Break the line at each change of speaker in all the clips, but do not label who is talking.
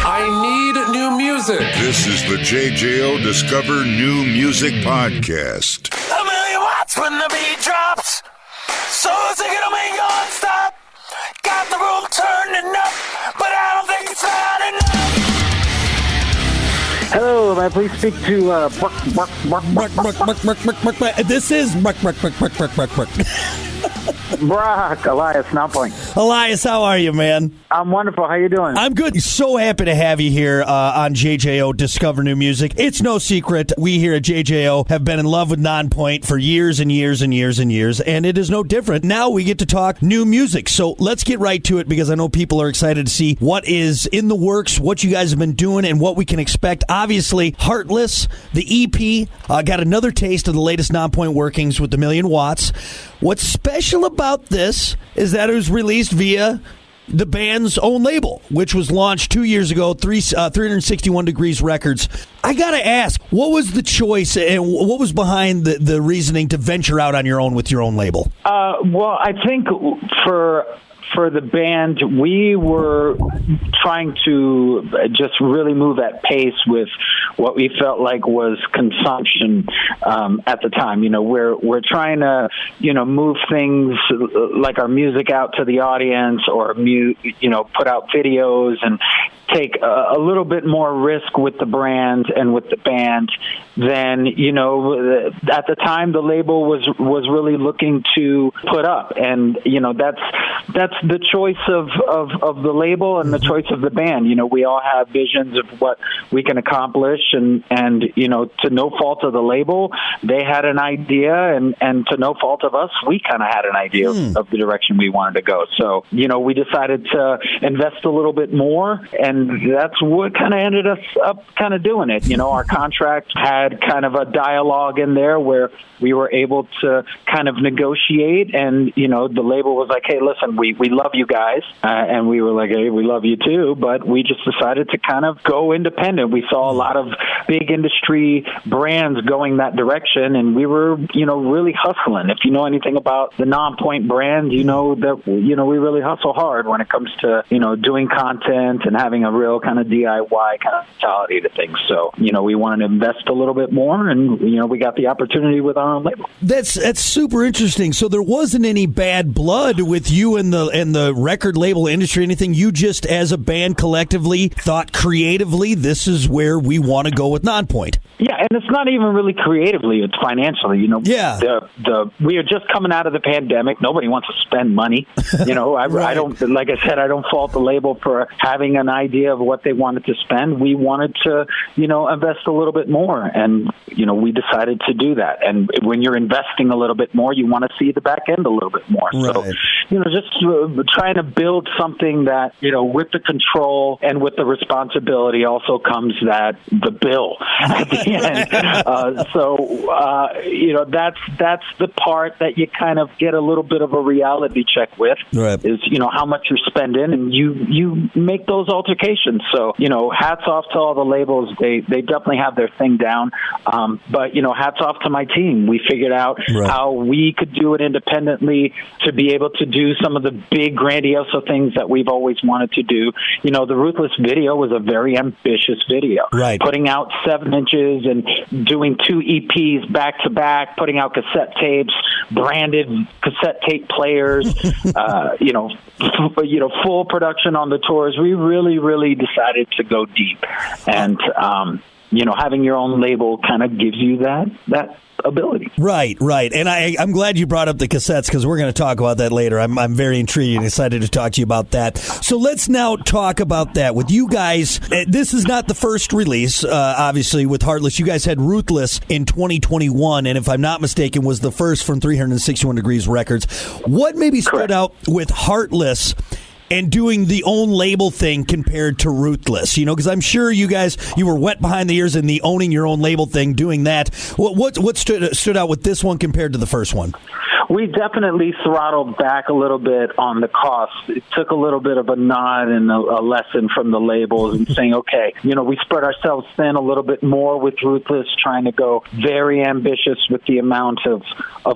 I need new music.
This is the JJO Discover New Music Podcast.
A million watts when the beat drops. So sick it'll make you stop. Got the room turning up, but I don't think it's loud enough.
Hello, may I please speak to
This is
Brock, Elias Nonpoint.
Elias, how are you, man?
I'm wonderful. How you doing?
I'm good. So happy to have you here on JJO Discover New Music. It's no secret we here at JJO have been in love with Nonpoint for years and years and years and years, and it is no different. Now we get to talk new music. So let's get right to it because I know people are excited to see what is in the works, what you guys have been doing, and what we can expect. Obviously, Heartless, the EP, got another taste of the latest Nonpoint workings with the Million Watts. What's special about this is that it was released via the band's own label, which was launched 2 years ago, 361 Degrees Records. I got to ask, what was the choice and what was behind the reasoning to venture out on your own with your own label?
Well, I think for the band, we were trying to just really move at pace with what we felt like was consumption at the time. You know, we're trying to, move things like our music out to the audience or, put out videos and take a little bit more risk with the brand and with the band than, at the time the label was really looking to put up. And, that's the choice of the label and the choice of the band. We all have visions of what we can accomplish and to no fault of the label, they had an idea and to no fault of us, we kind of had an idea of the direction we wanted to go. So, we decided to invest a little bit more, and that's what kind of ended us up kind of doing it. Our contract had kind of a dialogue in there where we were able to kind of negotiate, and, the label was like, hey, listen, we love you guys. And we were like, hey, we love you too. But we just decided to kind of go independent. We saw a lot of big industry brands going that direction, and we were, really hustling. If you know anything about the Nonpoint brand, you know that, we really hustle hard when it comes to, doing content and having a real kind of DIY kind of mentality to things. So, we wanted to invest a little bit more, and, we got the opportunity with our own label.
That's super interesting. So there wasn't any bad blood with you and the record label industry, anything. You just, as a band, collectively thought creatively, this is where we want to go with Nonpoint.
Yeah, and it's not even really creatively; it's financially.
Yeah.
We are just coming out of the pandemic. Nobody wants to spend money. I don't, like I said, I don't fault the label for having an idea of what they wanted to spend. We wanted to, invest a little bit more, and we decided to do that. And when you're investing a little bit more, you want to see the back end a little bit more.
Right.
So, just trying to build something that, with the control and with the responsibility also comes the bill at the end. That's the part that you kind of get a little bit of a reality check with,
right,
is, how much you're spending, and you make those altercations. So, hats off to all the labels. They definitely have their thing down. But, hats off to my team. We figured out how we could do it independently to be able to do some of the big grandiose things that we've always wanted to do. The Ruthless video was a very ambitious video.
Right.
Putting out 7 inches and doing 2 EPs back to back, putting out cassette tapes, branded cassette tape players, full production on the tours. We really, really decided to go deep. And, having your own label kind of gives you that ability.
Right. And I'm glad you brought up the cassettes because we're going to talk about that later. I'm very intrigued and excited to talk to you about that. So let's now talk about that. With you guys, this is not the first release, obviously, with Heartless. You guys had Ruthless in 2021, and if I'm not mistaken, was the first from 361 Degrees Records. What maybe stood out with Heartless and doing the own label thing compared to Ruthless? Because I'm sure you guys, you were wet behind the ears in the owning your own label thing, doing that. What stood out with this one compared to the first one?
We definitely throttled back a little bit on the cost. It took a little bit of a nod and a lesson from the labels and saying, okay, we spread ourselves thin a little bit more with Ruthless, trying to go very ambitious with the amount of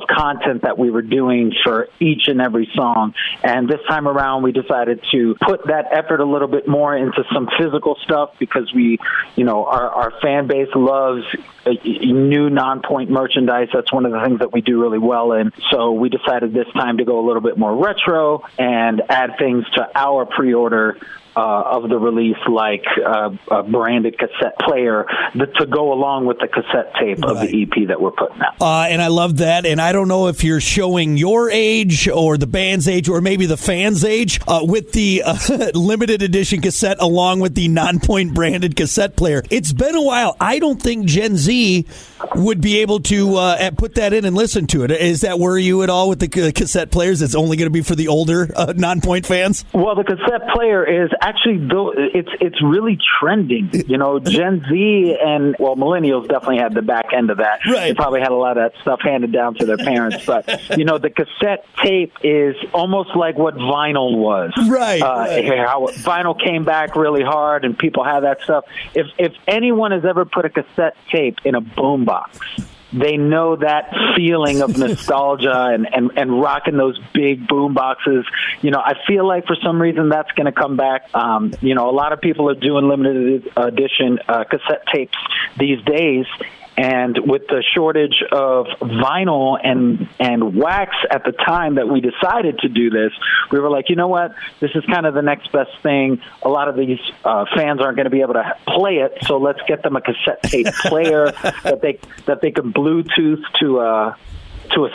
content that we were doing for each and every song. And this time around, we decided to put that effort a little bit more into some physical stuff because our fan base loves new Nonpoint merchandise. That's one of the things that we do really well in. So we decided this time to go a little bit more retro and add things to our pre-order of the release, like a branded cassette player to go along with the cassette tape of the EP that we're putting out.
And I love that. And I don't know if you're showing your age or the band's age or maybe the fans' age with the limited edition cassette along with the Nonpoint branded cassette player. It's been a while. I don't think Gen Z would be able to put that in and listen to it. Is that worry you at all with the cassette players? It's only going to be for the older Nonpoint fans?
Well, the cassette player is actually, it's really trending. Gen Z and, millennials definitely had the back end of that.
Right.
They probably had a lot of that stuff handed down to their parents. But, the cassette tape is almost like what vinyl was.
Right.
How vinyl came back really hard and people have that stuff. If anyone has ever put a cassette tape in a boombox, they know that feeling of nostalgia and rocking those big boom boxes. I feel like for some reason that's going to come back. A lot of people are doing limited edition cassette tapes these days. And with the shortage of vinyl and wax at the time that we decided to do this, we were like, you know what? This is kind of the next best thing. A lot of these fans aren't going to be able to play it, so let's get them a cassette tape player that they can Bluetooth to a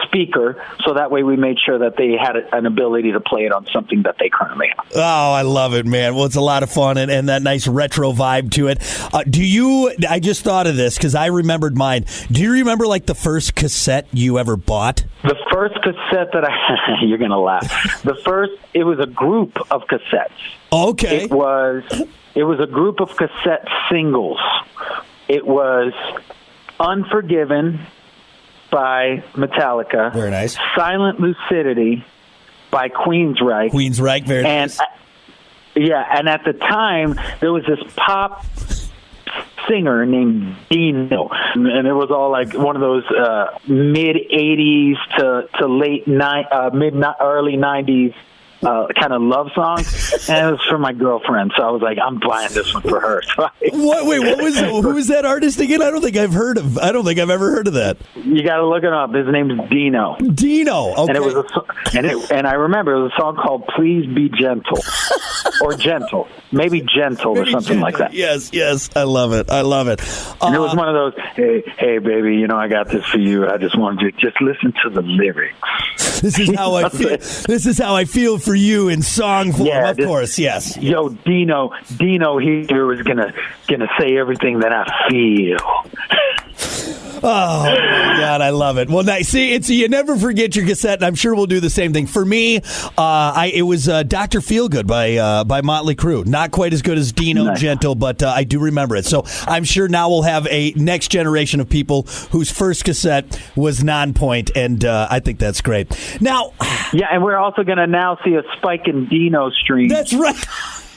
speaker, so that way we made sure that they had an ability to play it on something that they currently have.
Oh, I love it, man. Well, it's a lot of fun and that nice retro vibe to it. I just thought of this because I remembered mine. Do you remember like the first cassette you ever bought?
The first cassette that you're going to laugh. It was a group of cassettes.
Okay.
It was a group of cassette singles. It was Unforgiven by Metallica.
Very nice.
Silent Lucidity by Queensryche.
Queensryche, very nice.
And at the time, there was this pop singer named Dino, and it was all like one of those mid-'80s to late early '90s kind of love songs, and it was for my girlfriend. So I was like, I'm buying this one for her. So
who was that artist again? I don't think I've ever heard of that.
You got to look it up. His name's Dino.
Dino. Okay.
And it was and I remember it was a song called "Please Be Gentle" or "Gentle," maybe "Gentle" or something like that.
Yes. I love it.
And it was one of those, hey, baby, I got this for you. I just wanted you to just listen to the lyrics.
This is how I feel. This is how I feel for you in song form. Yeah, of course, yes.
Yo, Dino here is gonna say everything that I feel.
Oh, my God, I love it. Well, nice. See, you never forget your cassette, and I'm sure we'll do the same thing. For me, it was Dr. Feelgood by Motley Crue. Not quite as good as Dino
Nice.
Gentle, but I do remember it. So I'm sure now we'll have a next generation of people whose first cassette was Nonpoint, and I think that's great. Now,
yeah, and we're also going to now see a spike in Dino streams.
That's right.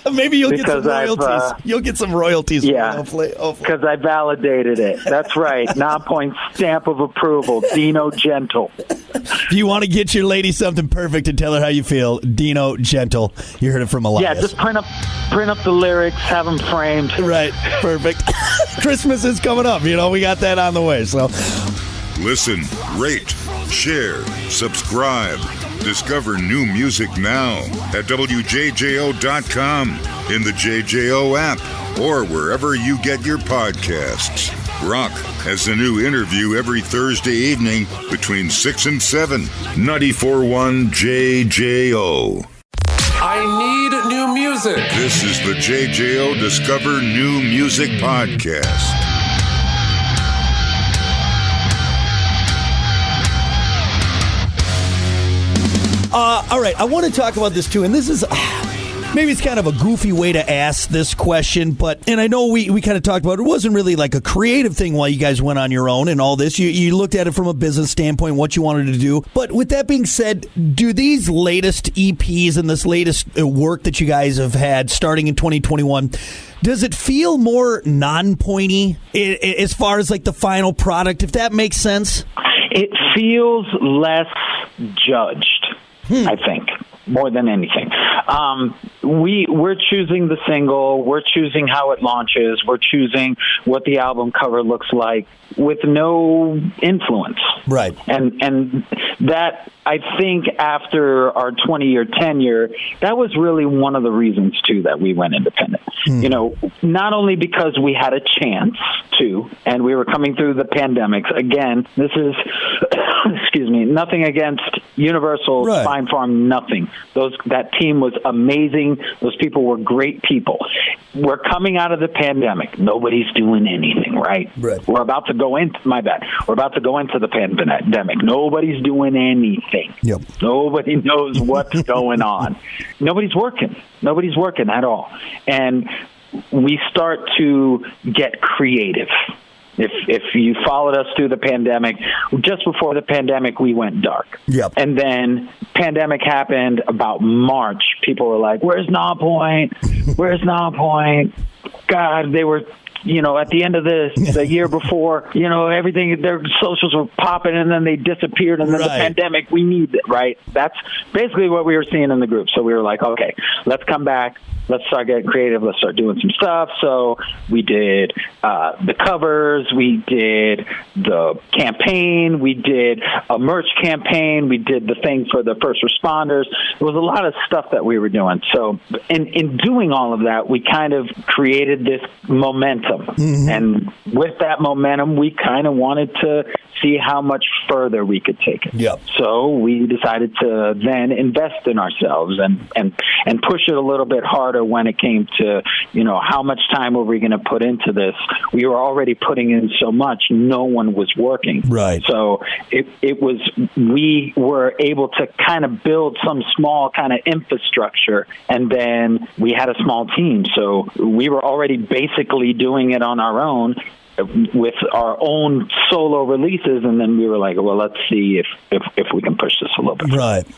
Maybe you'll get some royalties. You'll get some royalties.
Yeah,
hopefully.
Because I validated it. That's right. Nonpoint stamp of approval. Dino Gentle.
If you want to get your lady something perfect and tell her how you feel, Dino Gentle. You heard it from Elias.
Yeah, just print up the lyrics, have them framed.
Right. Perfect. Christmas is coming up. We got that on the way. So,
listen, rate, share, subscribe. Discover new music now at WJJO.com, in the JJO app, or wherever you get your podcasts. Rock has a new interview every Thursday evening between 6 and 7. 94.1 JJO.
I need new music.
This is the JJO Discover New Music Podcast. All
right, I want to talk about this too, and this is maybe it's kind of a goofy way to ask this question, and I know we kind of talked about it wasn't really like a creative thing while you guys went on your own and all this. You looked at it from a business standpoint, what you wanted to do. But with that being said, do these latest EPs and this latest work that you guys have had starting in 2021, does it feel more non-pointy as far as like the final product, if that makes sense?
It feels less judged, I think, more than anything. We're choosing the single, we're choosing how it launches, we're choosing what the album cover looks like with no influence.
Right.
And that, I think, after our 20-year tenure, that was really one of the reasons, too, that we went independent. You know, not only because we had a chance to, and we were coming through the pandemics. Again, this is, excuse me, nothing against Universal,
right.
Spine Farm, nothing. That team was amazing. Those people were great people. We're coming out of the pandemic. Nobody's doing anything, right? We're about to go into, my bad. We're about to go into the pandemic. Nobody's doing anything.
Yep.
Nobody knows what's going on. Nobody's working. Nobody's working at all. And we start to get creative. If you followed us through the pandemic, just before the pandemic, we went dark.
Yep.
And then pandemic happened about March. People were like, where's Nonpoint? Where's Nonpoint? God, they were, you know, at the end of the year before, you know, everything, their socials were popping and then they disappeared and then the pandemic, we need it, right? That's basically what we were seeing in the group. So we were like, okay, let's come back. Let's start getting creative. Let's start doing some stuff. So we did the covers. We did the campaign. We did a merch campaign. We did the thing for the first responders. There was a lot of stuff that we were doing. So in doing all of that, we kind of created this momentum. Mm-hmm. And with that momentum, we kind of wanted to see how much further we could take it.
Yep.
So we decided to then invest in ourselves and push it a little bit harder when it came to, you know, how much time were we going to put into this? We were already putting in so much, no one was working.
Right.
So we were able to kind of build some small kind of infrastructure, and then we had a small team. So we were already basically doing it on our own with our own solo releases, and then we were like, well, let's see if we can push this a little bit.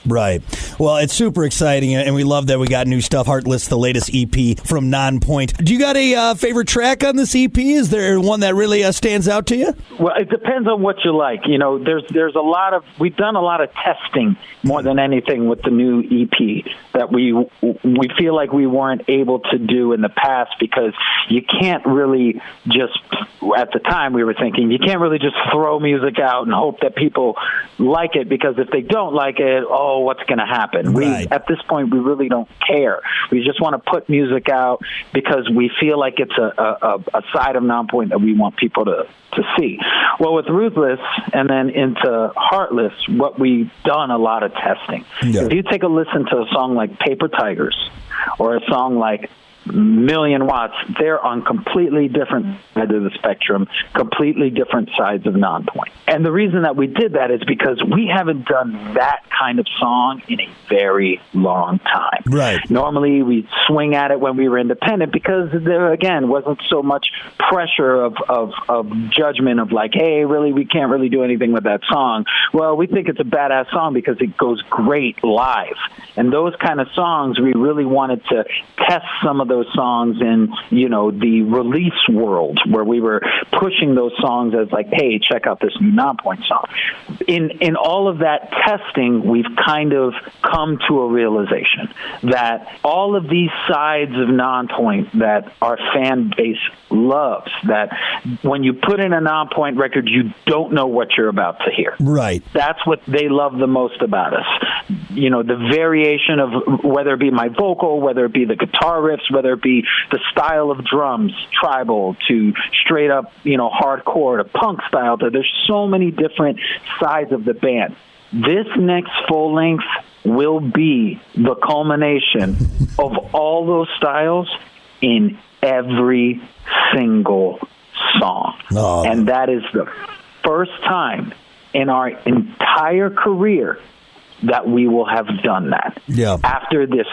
Right. Well, it's super exciting, and we love that we got new stuff. Heartless, the latest EP from Nonpoint. Do you got a favorite track on this EP? Is there one that really stands out to you?
Well, it depends on what you like. You know, there's a lot of, we've done a lot of testing more than anything with the new EP that we feel like we weren't able to do in the past, because you can't really just, at the time we were thinking, you can't really just throw music out and hope that people like it, because if they don't like it, oh, what's going to happen?
Right.
At this point, we really don't care. We just want to put music out because we feel like it's a side of Nonpoint that we want people to see. Well, with Ruthless and then into Heartless, what we've done a lot of testing. Yeah. If you take a listen to a song like Paper Tigers or a song like Million Watts, they're on completely different sides of the spectrum, completely different sides of Nonpoint. And the reason that we did that is because we haven't done that kind of song in a very long time.
Right.
Normally, we swing at it when we were independent because there, again, wasn't so much pressure of judgment of like, hey, really, we can't really do anything with that song. Well, we think it's a badass song because it goes great live. And those kind of songs, we really wanted to test some of those songs in, you know, the release world, where we were pushing those songs as like, hey, check out this new Nonpoint song. In all of that testing, we've kind of come to a realization that all of these sides of Nonpoint that our fan base loves, that when you put in a Nonpoint record, you don't know what you're about to hear.
Right.
That's what they love the most about us. You know, the variation of whether it be my vocal, whether it be the guitar riffs, whether it be the style of drums, tribal to straight up, you know, hardcore to punk style. There's so many different sides of the band. This next full length will be the culmination of all those styles in every single song. Oh. And that is the first time in our entire career that we will have done that.
Yeah.
After this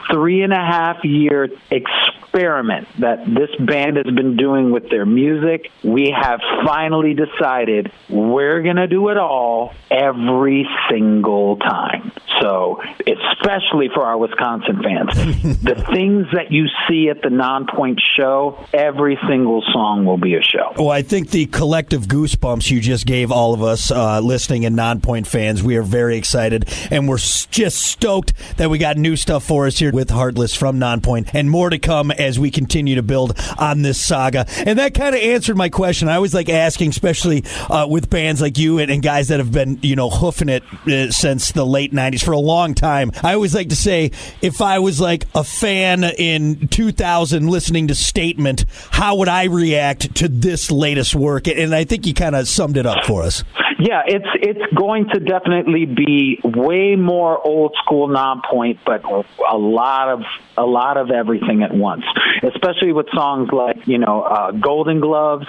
3.5-year experiment that this band has been doing with their music, we have finally decided we're going to do it all every single time. So, especially for our Wisconsin fans, the things that you see at the Nonpoint show, every single song will be a show.
Well, I think the collective goosebumps you just gave all of us listening and Nonpoint fans, we are very excited, and we're just stoked that we got new stuff for us here with Heartless from Nonpoint, and more to come as we continue to build on this saga. And that kind of answered my question. I always like asking, especially with bands like you and guys that have been, hoofing it since the late 90s for a long time. I always like to say, if I was like a fan in 2000 listening to Statement, how would I react to this latest work? And I think you kind of summed it up for us.
Yeah, it's going to definitely be way more old school Nonpoint, but a lot of everything at once. Especially with songs like Golden Gloves,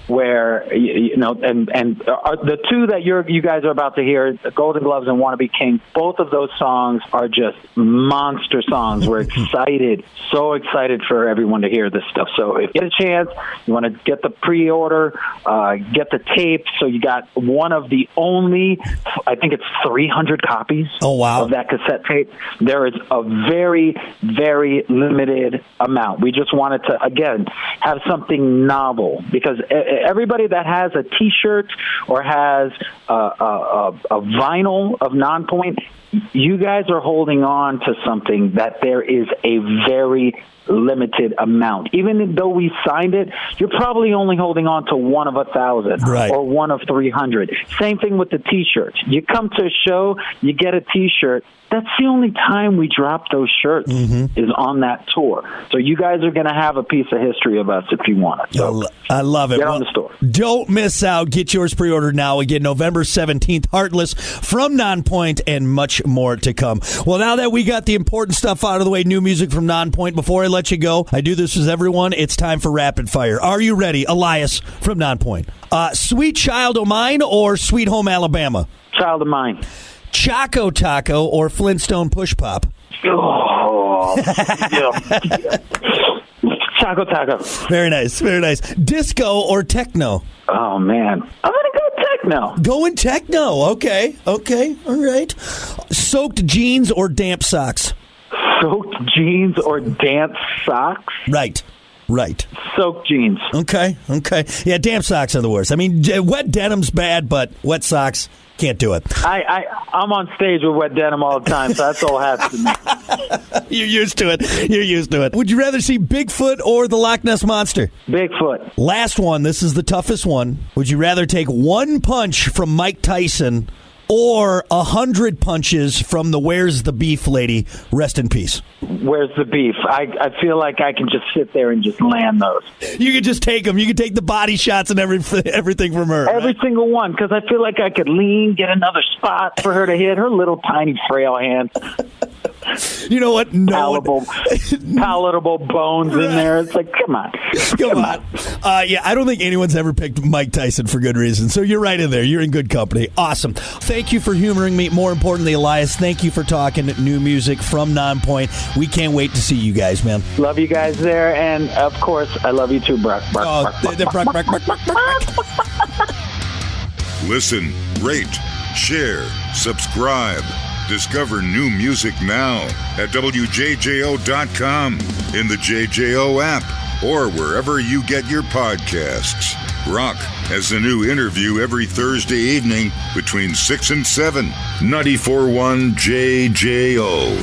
where and the two that you guys are about to hear, Golden Gloves and Wannabe King, both of those songs are just monster songs. We're excited, so excited for everyone to hear this stuff. So if you get a chance, you want to get the pre-order, get the tape. So you got one of the only, I think it's 300 copies of that cassette tape. There is a very, very limited amount. We just wanted to, again, have something novel, because everybody that has a T-shirt or has a vinyl of Nonpoint, you guys are holding on to something that there is a very limited amount. Even though we signed it, you're probably only holding on to one of 1,000 or one of 300. Same thing with the T-shirts. You come to a show, you get a T-shirt. That's the only time we drop those shirts is on that tour. So you guys are going to have a piece of history of us if you want it. So
I love it.
Get on the store.
Don't miss out. Get yours pre-ordered now. Again, November 17th, Heartless from Nonpoint, and much more to come. Well, now that we got the important stuff out of the way, new music from Nonpoint, before I let you go, I do this with everyone. It's time for Rapid Fire. Are you ready? Elias from Nonpoint. Sweet Child O' Mine or Sweet Home Alabama?
Child of Mine.
Choco Taco or Flintstone Push Pop?
Oh, yeah. Choco Taco.
Very nice, very nice. Disco or techno?
Oh, man. I'm going to go techno.
Going techno. Okay, all right. Soaked jeans or damp socks?
Soaked jeans or damp socks?
Right.
Soaked jeans.
Okay. Yeah, damp socks are the worst. I mean, wet denim's bad, but wet socks, can't do it.
I'm on stage with wet denim all the time, so that's all it has to me.
You're used to it. Would you rather see Bigfoot or the Loch Ness Monster?
Bigfoot.
Last one. This is the toughest one. Would you rather take one punch from Mike Tyson or 100 punches from the Where's the Beef lady? Rest in peace.
Where's the beef? I feel like I can just sit there and just land those.
You could just take them. You could take the body shots and everything from her.
Every single one, because I feel like I could lean, get another spot for her to hit. Her little tiny frail hand.
You know what?
Palatable bones in there. It's like, come on.
Yeah, I don't think anyone's ever picked Mike Tyson for good reason. So you're right in there. You're in good company. Awesome. Thank you for humoring me. More importantly, Elias, thank you for talking new music from Nonpoint. We can't wait to see you guys, man.
Love you guys there. And, of course, I love you too, Brock.
Listen, rate, share, subscribe. Discover new music now at WJJO.com, in the JJO app, or wherever you get your podcasts. Rock has a new interview every Thursday evening between 6 and 7. 94.1 JJO.